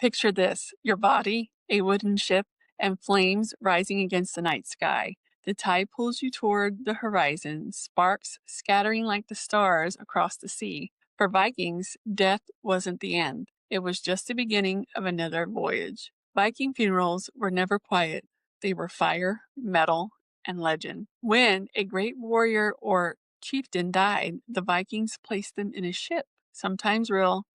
Picture this: your body, a wooden ship, and flames rising against the night sky. The tide pulls you toward the horizon, sparks scattering like the stars across the sea. For Vikings, death wasn't the end. It was just the beginning of another voyage. Viking funerals were never quiet. They were fire, metal, and legend. When a great warrior or chieftain died, the Vikings placed them in a ship, sometimes real,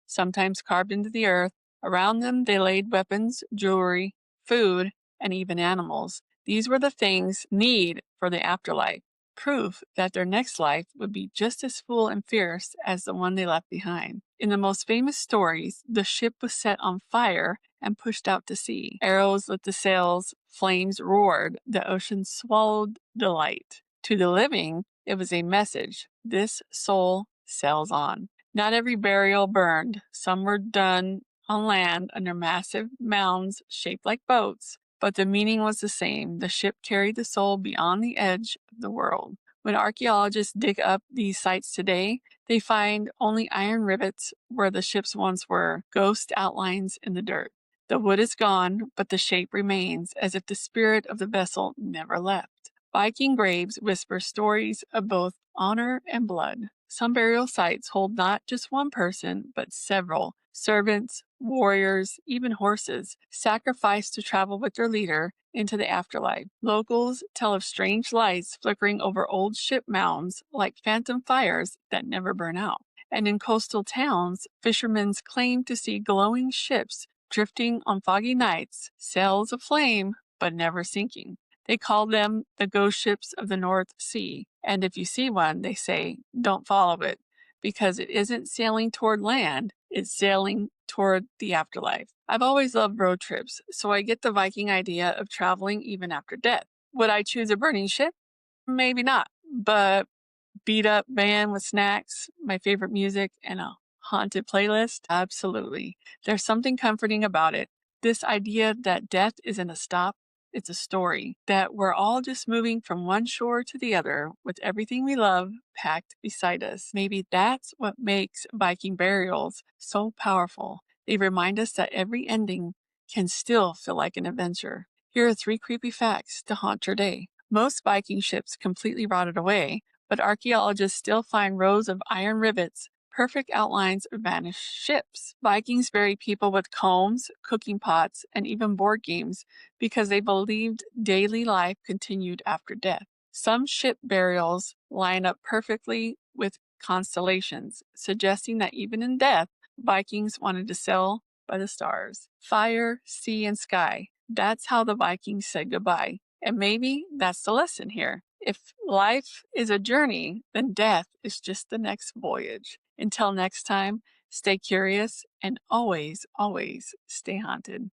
sometimes carved into the earth. Around them, they laid weapons, jewelry, food, and even animals. These were the things need for the afterlife, proof that their next life would be just as full and fierce as the one they left behind. In the most famous stories, the ship was set on fire and pushed out to sea. Arrows lit the sails, flames roared, the ocean swallowed the light. To the living, it was a message: this soul sails on. Not every burial burned. Some were done on land under massive mounds shaped like boats, but the meaning was the same. The ship carried the soul beyond the edge of the world. When archaeologists dig up these sites today, they find only iron rivets where the ships once were, ghost outlines in the dirt. The wood is gone, but the shape remains, as if the spirit of the vessel never left. Viking graves whisper stories of both honor and blood. Some burial sites hold not just one person, but several: servants, warriors, even horses, sacrificed to travel with their leader into the afterlife. Locals tell of strange lights flickering over old ship mounds like phantom fires that never burn out. And in coastal towns, fishermen claim to see glowing ships drifting on foggy nights, sails aflame but never sinking. They call them the ghost ships of the North Sea. And if you see one, they say, don't follow it, because it isn't sailing toward land, it's sailing toward the afterlife. I've always loved road trips, so I get the Viking idea of traveling even after death. Would I choose a burning ship? Maybe not, but beat up van with snacks, my favorite music, and a haunted playlist? Absolutely. There's something comforting about it. This idea that death isn't a stop, it's a story, that we're all just moving from one shore to the other with everything we love packed beside us. Maybe that's what makes Viking burials so powerful. They remind us that every ending can still feel like an adventure. Here are 3 creepy facts to haunt your day. Most Viking ships completely rotted away, but archaeologists still find rows of iron rivets, perfect outlines of vanished ships. Vikings buried people with combs, cooking pots, and even board games because they believed daily life continued after death. Some ship burials line up perfectly with constellations, suggesting that even in death, Vikings wanted to sail by the stars. Fire, sea, and sky. That's how the Vikings said goodbye. And maybe that's the lesson here. If life is a journey, then death is just the next voyage. Until next time, stay curious and always, always stay haunted.